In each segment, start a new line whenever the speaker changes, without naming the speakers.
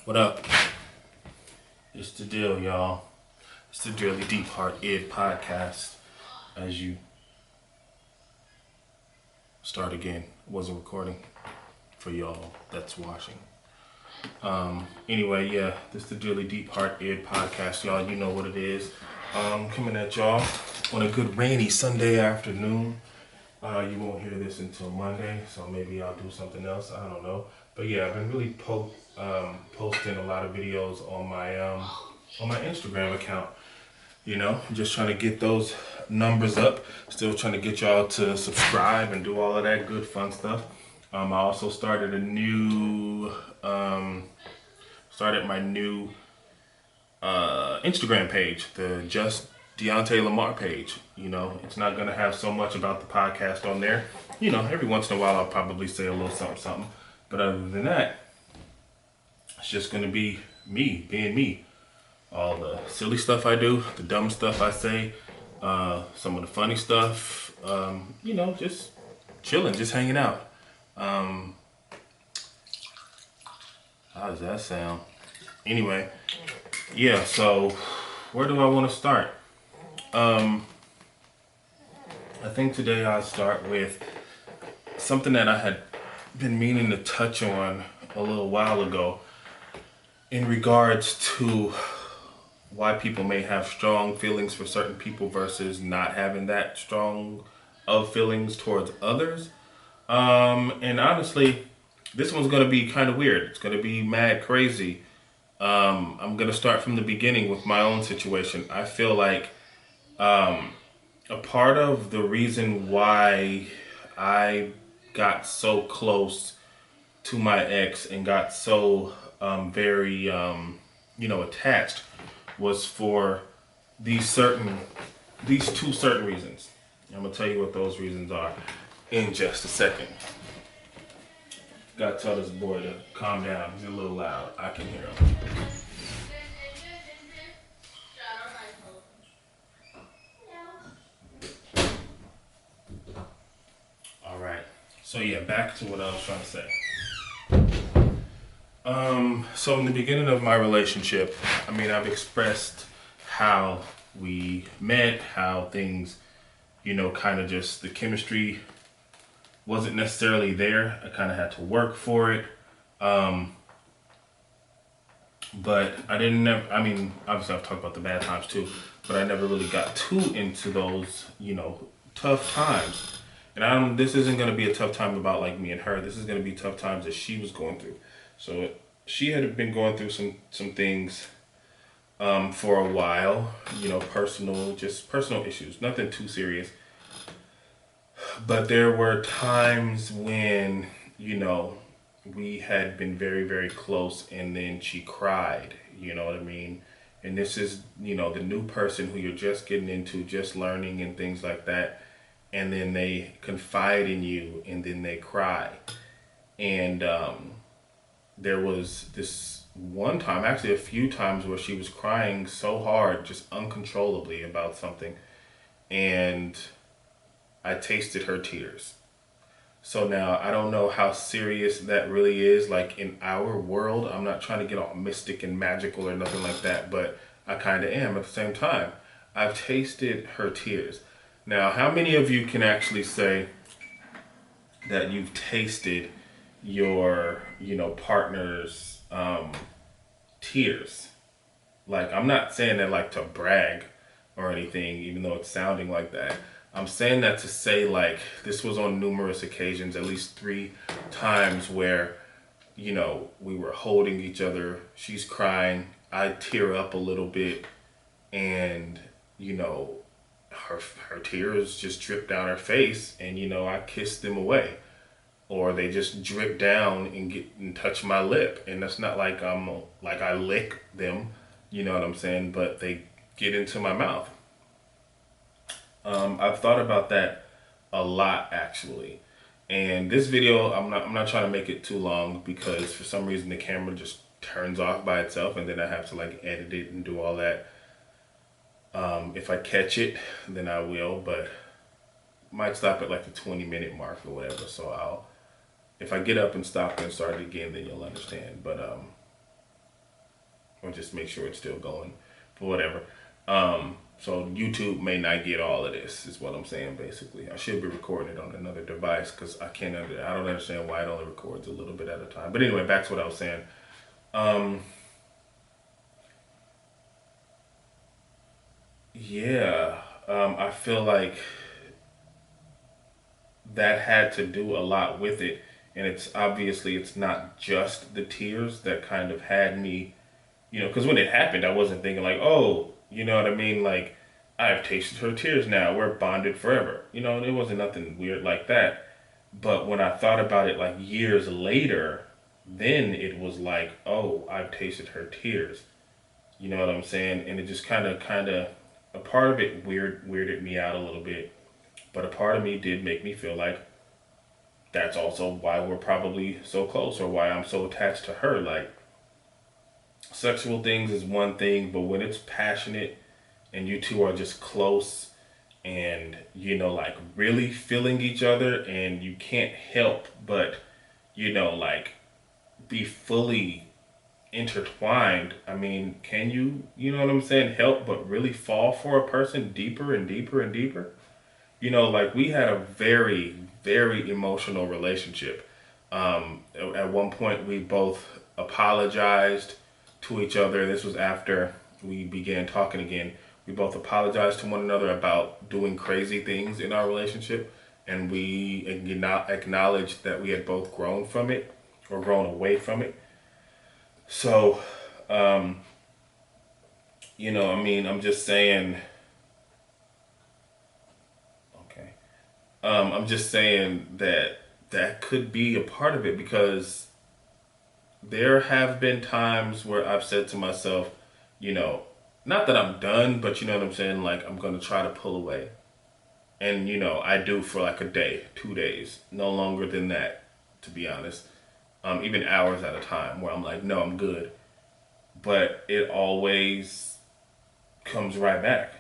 What up? It's the deal, y'all. It's the Dearly Deep Heart Id podcast. As you start again, I wasn't recording for y'all that's watching. Anyway, yeah, this is the Dearly Deep Heart Id podcast, y'all. You know what it is. Coming at y'all on a good rainy Sunday afternoon. You won't hear this until Monday, so maybe I'll do something else. I don't know. But yeah, I've been really posting a lot of videos on my Instagram account. You know, just trying to get those numbers up. Still trying to get y'all to subscribe and do all of that good fun stuff. I also started my new Instagram page, the Just Deontay Lamar page. You know, it's not gonna have so much about the podcast on there. You know, every once in a while I'll probably say a little something. But other than that, it's just gonna be me being me. All the silly stuff I do, the dumb stuff I say, some of the funny stuff, you know, just chilling, just hanging out. How does that sound? Anyway, yeah, so where do I want to start? I think today I'll start with something that I had been meaning to touch on a little while ago in regards to why people may have strong feelings for certain people versus not having that strong of feelings towards others. And honestly, this one's going to be kind of weird. It's going to be mad crazy. I'm going to start from the beginning with my own situation. I feel like a part of the reason why I got so close to my ex and got so very attached was for these two certain reasons. I'm gonna tell you what those reasons are in just a second. Gotta tell this boy to calm down. He's a little loud. I can hear him. All right. So yeah, back to what I was trying to say. So in the beginning of my relationship, I mean, I've expressed how we met, how things, you know, kind of just the chemistry wasn't necessarily there. I kind of had to work for it. But I didn't I mean, obviously I've talked about the bad times too, but I never really got too into those, you know, tough times. And this isn't going to be a tough time about like me and her. This is going to be tough times that she was going through. So she had been going through some things for a while, you know, personal issues, nothing too serious. But there were times when, you know, we had been very, very close and then she cried, you know what I mean? And this is, you know, the new person who you're just getting into, just learning and things like that. And then they confide in you and then they cry. And there was this one time, actually a few times, where she was crying so hard, just uncontrollably about something. And I tasted her tears. So now I don't know how serious that really is, like in our world. I'm not trying to get all mystic and magical or nothing like that, but I kind of am at the same time. I've tasted her tears. Now, how many of you can actually say that you've tasted your, you know, partner's tears? Like, I'm not saying that like to brag or anything, even though it's sounding like that. I'm saying that to say, like, this was on numerous occasions, at least 3 times where, you know, we were holding each other. She's crying. I tear up a little bit and, you know, her tears just drip down her face and, you know, I kiss them away. Or they just drip down and touch my lip. And that's not like I lick them, you know what I'm saying? But they get into my mouth. I've thought about that a lot, actually. And this video, I'm not trying to make it too long because for some reason the camera just turns off by itself and then I have to like edit it and do all that. If I catch it, then I will, but might stop at like the 20-minute mark or whatever. So if I get up and stop and start it again, then you'll understand. But or just make sure it's still going, but whatever. So YouTube may not get all of this, is what I'm saying. Basically, I should be recording it on another device because I don't understand why it only records a little bit at a time. But anyway, back to what I was saying. Um, yeah, I feel like that had to do a lot with it, and it's not just the tears that kind of had me, because when it happened, I wasn't thinking like, oh, you know what I mean, like I've tasted her tears now, we're bonded forever. It wasn't nothing weird like that. But when I thought about it like years later, then it was like, oh, I've tasted her tears. You know what I'm saying? And it just kind of, a part of it weirded me out a little bit, but a part of me did make me feel like that's also why we're probably so close, or why I'm so attached to her. Like, sexual things is one thing, but when it's passionate and you two are just close and, like really feeling each other, and you can't help but, like be fully intertwined. I mean, can you, know what I'm saying, help but really fall for a person deeper and deeper and deeper? Like we had a very, very emotional relationship. At one point, we both apologized to each other. This was after we began talking again. We both apologized to one another about doing crazy things in our relationship, and we acknowledged that we had both grown from it, or grown away from it. So, um, I mean, I'm just saying, okay. I'm just saying that that could be a part of it, because there have been times where I've said to myself, you know, not that I'm done, but you know what I'm saying? Like, I'm going to try to pull away. And, I do for like a day, 2 days, no longer than that, to be honest. Even hours at a time, where I'm like, no, I'm good. But it always comes right back.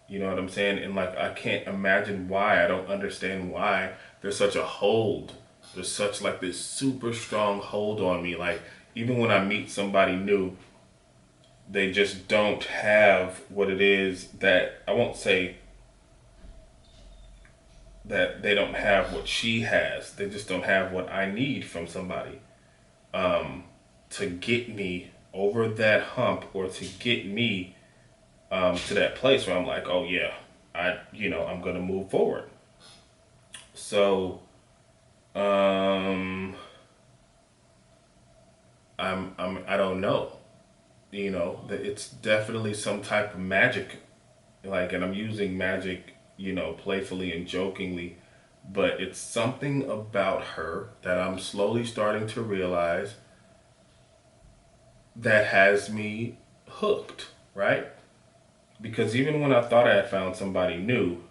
You know what I'm saying? And like, I can't imagine why. I don't understand why there's such a hold. There's such like this super strong hold on me. Like, even when I meet somebody new, they just don't have what it is that, I won't say that they don't have what she has. They just don't have what I need from somebody, to get me over that hump, or to get me, to that place where I'm like, oh yeah, I'm gonna move forward. So, um, I don't know. That it's definitely some type of magic, like, and I'm using magic, playfully and jokingly, but it's something about her that I'm slowly starting to realize that has me hooked, right? Because even when I thought I had found somebody new,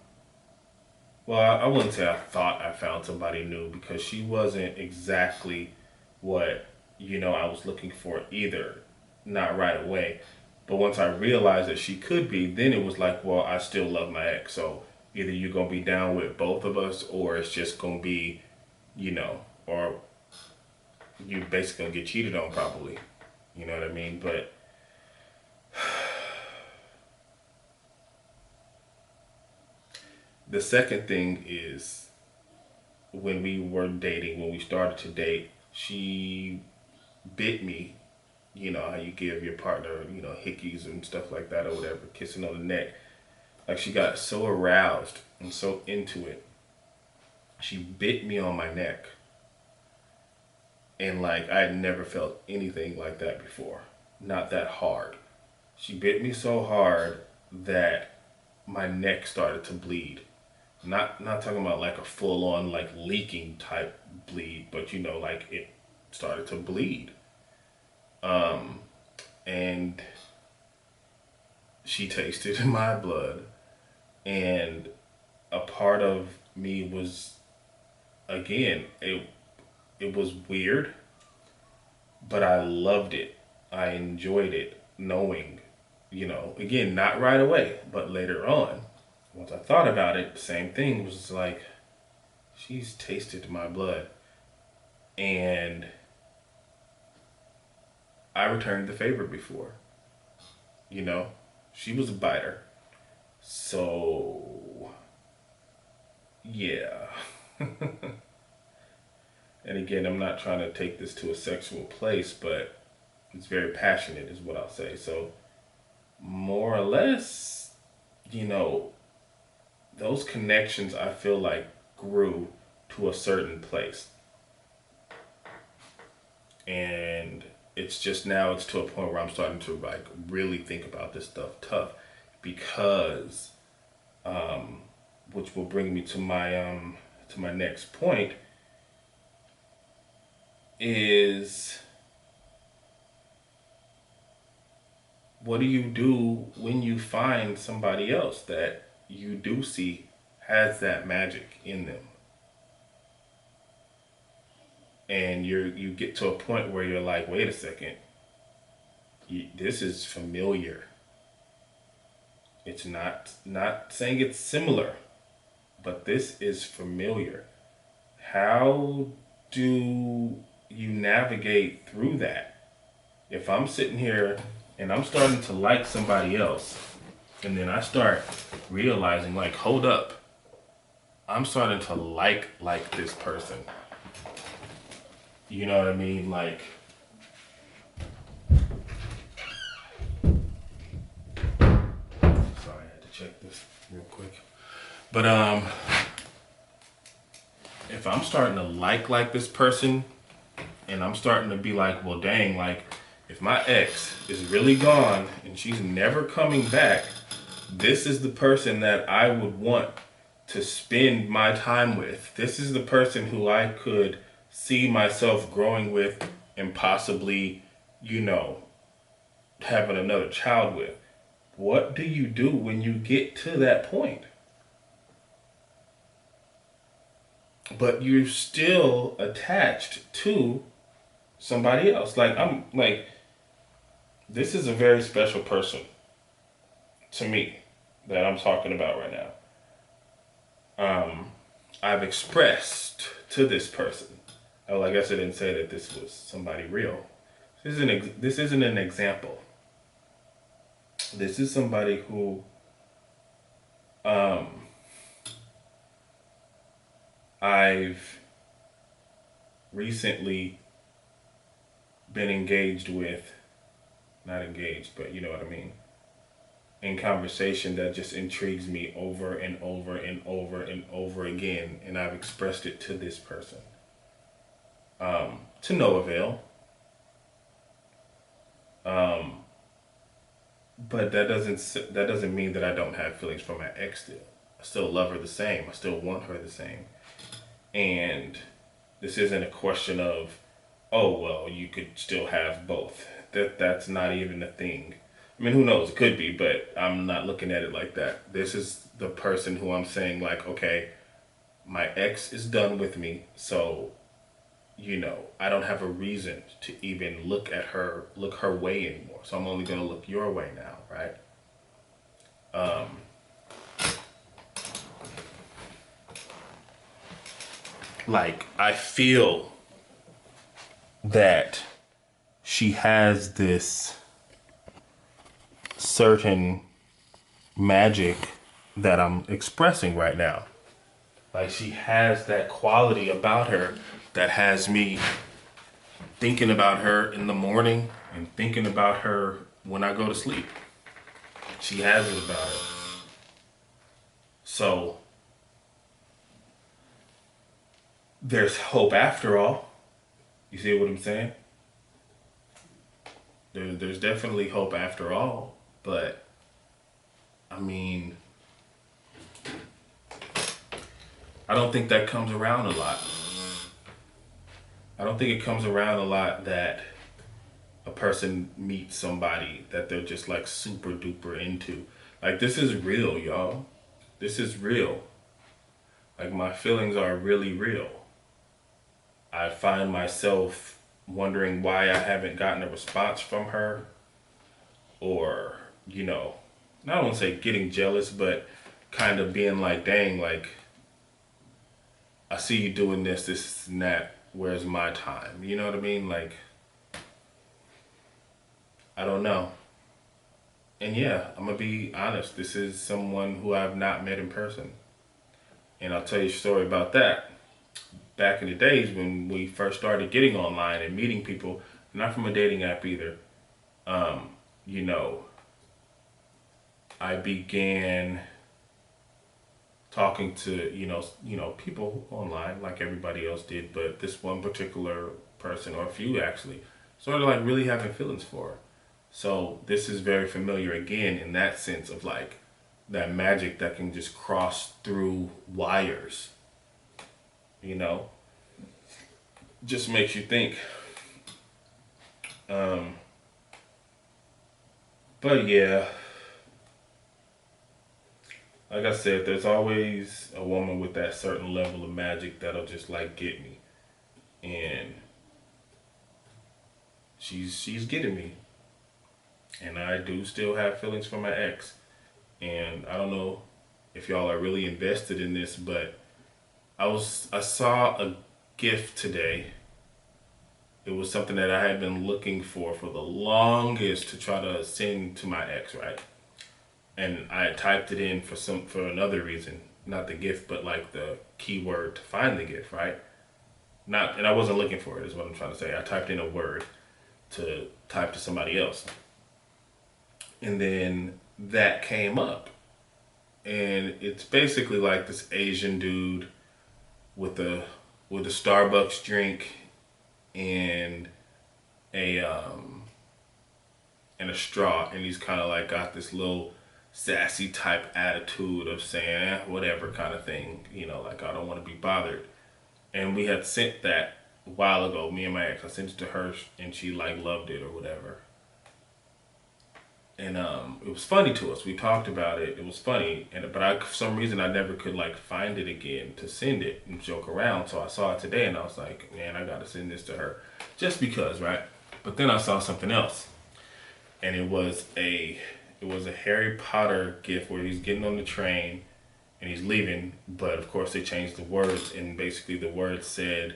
well, I wouldn't say I thought I found somebody new, because she wasn't exactly what, I was looking for either. Not right away. But once I realized that she could be, then it was like, well, I still love my ex. So either you're going to be down with both of us, or it's just going to be, or you basically going to get cheated on, probably. You know what I mean? But the second thing is, when we started to date, she bit me. How you give your partner, hickeys and stuff like that, or whatever, kissing on the neck. Like, she got so aroused and so into it. She bit me on my neck. And like, I had never felt anything like that before. Not that hard. She bit me so hard that my neck started to bleed. Not talking about like a full on like leaking type bleed, but like it started to bleed. Um and she tasted my blood, and a part of me was, again, it was weird, but I loved it. I enjoyed it, knowing, again, not right away, but later on. Once I thought about it, same thing, was like, she's tasted my blood. And I returned the favor before. You know, she was a biter. So, yeah. And again, I'm not trying to take this to a sexual place, but it's very passionate, is what I'll say. So, more or less, you know, those connections I feel like grew to a certain place. And it's just now it's to a point where I'm starting to like really think about this stuff tough because which will bring me to my next point is what do you do when you find somebody else that you do see has that magic in them and you get to a point where you're like, wait a second, this is familiar. It's not saying it's similar, but this is familiar. How do you navigate through that? If I'm sitting here and I'm starting to like somebody else, and then I start realizing, like, hold up, I'm starting to like this person. You know what I mean? Like, sorry, I had to check this real quick. But if I'm starting to like this person, and I'm starting to be like, well, dang, like, if my ex is really gone and she's never coming back, this is the person that I would want to spend my time with. This is the person who I could see myself growing with and possibly, you know, having another child with. What do you do when you get to that point? But you're still attached to somebody else. Like, I'm like, this is a very special person to me that I'm talking about right now. I've expressed to this person. Oh, I guess I didn't say that this was somebody real. This isn't an example. This is somebody who um, I've recently been engaged with, not engaged, but you know what I mean, in conversation that just intrigues me over and over and over and over again, and I've expressed it to this person. To no avail. Um, but that doesn't mean that I don't have feelings for my ex still. I still love her the same. I still want her the same. And this isn't a question of, oh well, you could still have both. That's not even a thing. I mean, who knows? It could be, but I'm not looking at it like that. This is the person who I'm saying, like, okay, my ex is done with me, so, you know, I don't have a reason to even look her way anymore. So I'm only gonna look your way now, right? Like, I feel that she has this certain magic that I'm expressing right now. Like, she has that quality about her that has me thinking about her in the morning and thinking about her when I go to sleep. She has it about her. So there's hope after all. You see what I'm saying? There's definitely hope after all, but I mean, I don't think that comes around a lot. I don't think it comes around a lot that a person meets somebody that they're just like super duper into. Like, this is real, y'all. This is real. Like, my feelings are really real. I find myself wondering why I haven't gotten a response from her, or, you know, I don't want to say getting jealous, but kind of being like, dang, like, I see you doing this and that. Where's my time? You know what I mean? Like, I don't know. And yeah, I'm gonna be honest. This is someone who I've not met in person, and I'll tell you a story about that. Back in the days when we first started getting online and meeting people, not from a dating app either. Um, you know, I began talking to people online like everybody else did, but this one particular person, or a few actually, sort of like really having feelings for her. So this is very familiar again in that sense of like that magic that can just cross through wires, you know, just makes you think. Um, but yeah, like I said, there's always a woman with that certain level of magic that'll just like get me, and she's getting me, and I do still have feelings for my ex, and I don't know if y'all are really invested in this, but I saw a gift today. It was something that I had been looking for the longest to try to send to my ex, right? And I had typed it in for another reason, not the gift, but like the keyword to find the gift, right? Not, and I wasn't looking for it, is what I'm trying to say. I typed in a word to type to somebody else, and then that came up, and it's basically like this Asian dude with a Starbucks drink and a and a straw, and he's kind of like got this little sassy type attitude of saying whatever kind of thing, like I don't want to be bothered. And we had sent that a while ago, me and my ex. I sent it to her, and she like loved it or whatever. And it was funny to us. We talked about it. It was funny, and but I for some reason I never could like find it again to send it and joke around. So I saw it today, and I was like, man, I gotta send this to her, just because, right? But then I saw something else, and it was a Harry Potter gift where he's getting on the train and he's leaving, but of course they changed the words, and basically the words said,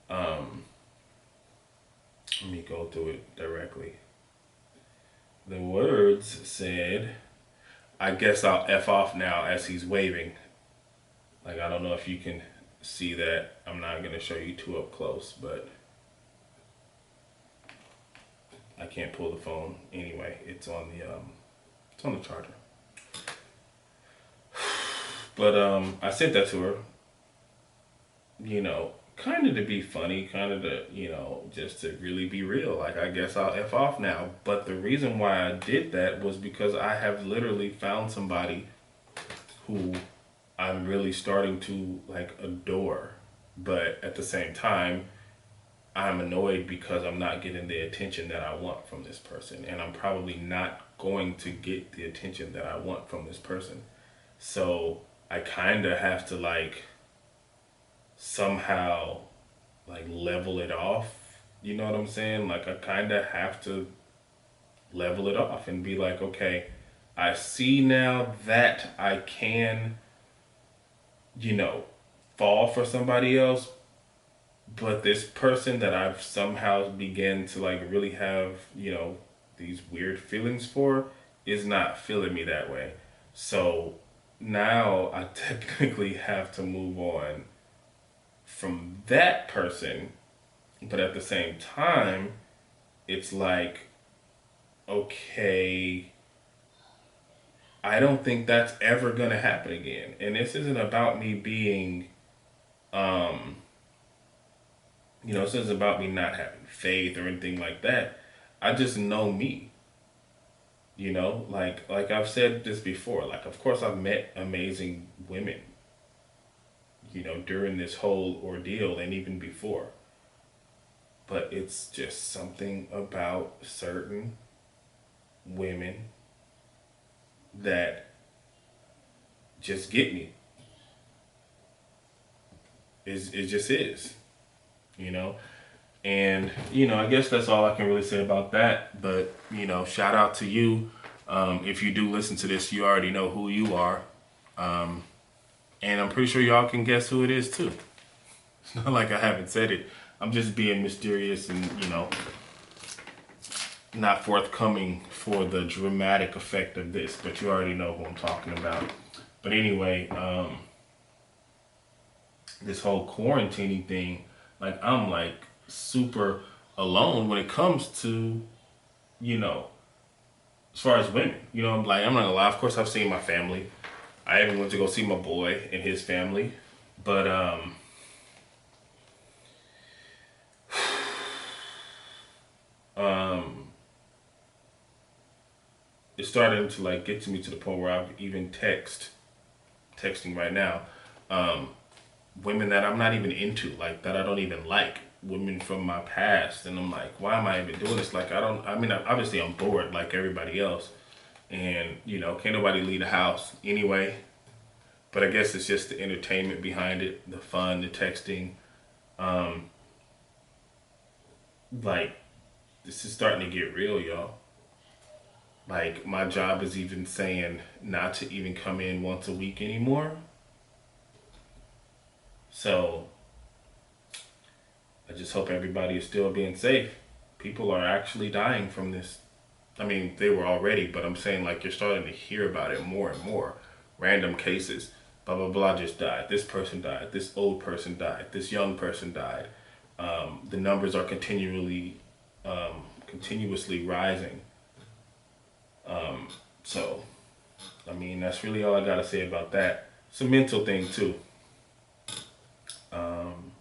um, let me go through it directly. The words said, I guess I'll F off now, as he's waving. Like, I don't know if you can see that. I'm not going to show you too up close, but I can't pull the phone anyway. It's on the charger. But I sent that to her, kind of to be funny, kind of to, just to really be real. Like, I guess I'll F off now. But the reason why I did that was because I have literally found somebody who I'm really starting to, like, adore. But at the same time, I'm annoyed because I'm not getting the attention that I want from this person. And I'm probably not going to get the attention that I want from this person. So I kind of have to, like, somehow like level it off. You know what I'm saying? Like I kind of have to level it off and be like, okay, I see now that I can, you know, fall for somebody else, but this person that I've somehow began to like really have, these weird feelings for is not feeling me that way. So now I technically have to move on from that person, but at the same time, it's like, okay, I don't think that's ever gonna happen again. And this isn't about me being, um, this isn't about me not having faith or anything like that. I just know me, like I've said this before. Like, of course, I've met amazing women, during this whole ordeal and even before. But it's just something about certain women that just get me. It just is, you know? And, I guess that's all I can really say about that. But, shout out to you. If you do listen to this, you already know who you are. And I'm pretty sure y'all can guess who it is too. It's not like I haven't said it. I'm just being mysterious and, not forthcoming for the dramatic effect of this, but you already know who I'm talking about. But anyway, this whole quarantining thing, like I'm like super alone when it comes to, you know, as far as women. You know, I'm not gonna lie, of course I've seen my family. I even went to go see my boy and his family. But um it's starting to like get to me to the point where I've even texting right now. Um Women that I'm not even into, like that I don't even like, women from my past, and I'm like, why am I even doing this? Like, I don't. I mean, obviously I'm bored like everybody else, and can't nobody leave the house anyway. But I guess it's just the entertainment behind it, the fun, the texting. Um, like this is starting to get real, y'all. Like my job is even saying not to even come in once a week anymore. So I just hope everybody is still being safe. People are actually dying from this. I mean, they were already, but I'm saying like you're starting to hear about it more and more. Random cases. Blah blah blah just died. This person died. This old person died. This young person died. The numbers are continuously rising. So, I mean, that's really all I gotta say about that. It's a mental thing too. Um,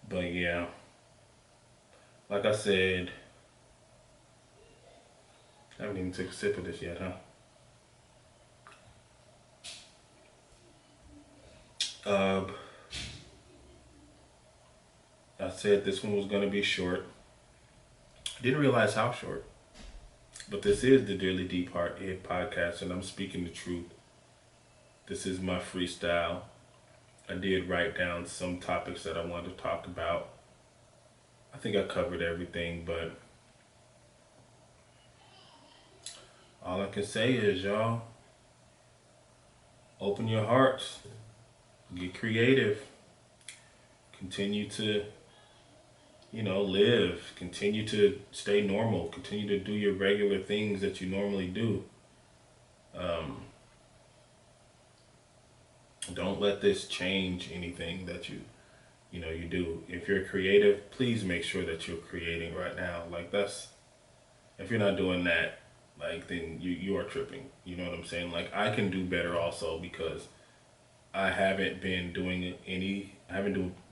but yeah, like I said, I haven't even took a sip of this yet, huh? Uh, I said this one was gonna be short. I didn't realize how short. But this is the Dearly Deep Heart Ed podcast, and I'm speaking the truth. This is my freestyle. I did write down some topics that I wanted to talk about. I think I covered everything, but all I can say is, y'all, open your hearts, get creative, continue to, live, continue to stay normal, continue to do your regular things that you normally do. Um, don't let this change anything that you do. If you're creative, please make sure that you're creating right now. Like if you're not doing that, like then you are tripping. You know what I'm saying? Like I can do better also because I haven't been doing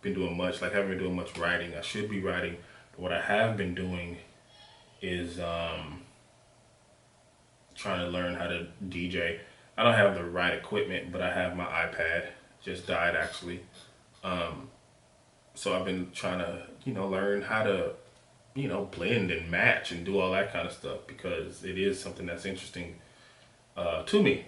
been doing much. Like I haven't been doing much writing. I should be writing, but what I have been doing is trying to learn how to DJ. I don't have the right equipment, but I have my iPad. Just died actually. Um, so I've been trying to, learn how to, blend and match and do all that kind of stuff because it is something that's interesting to me.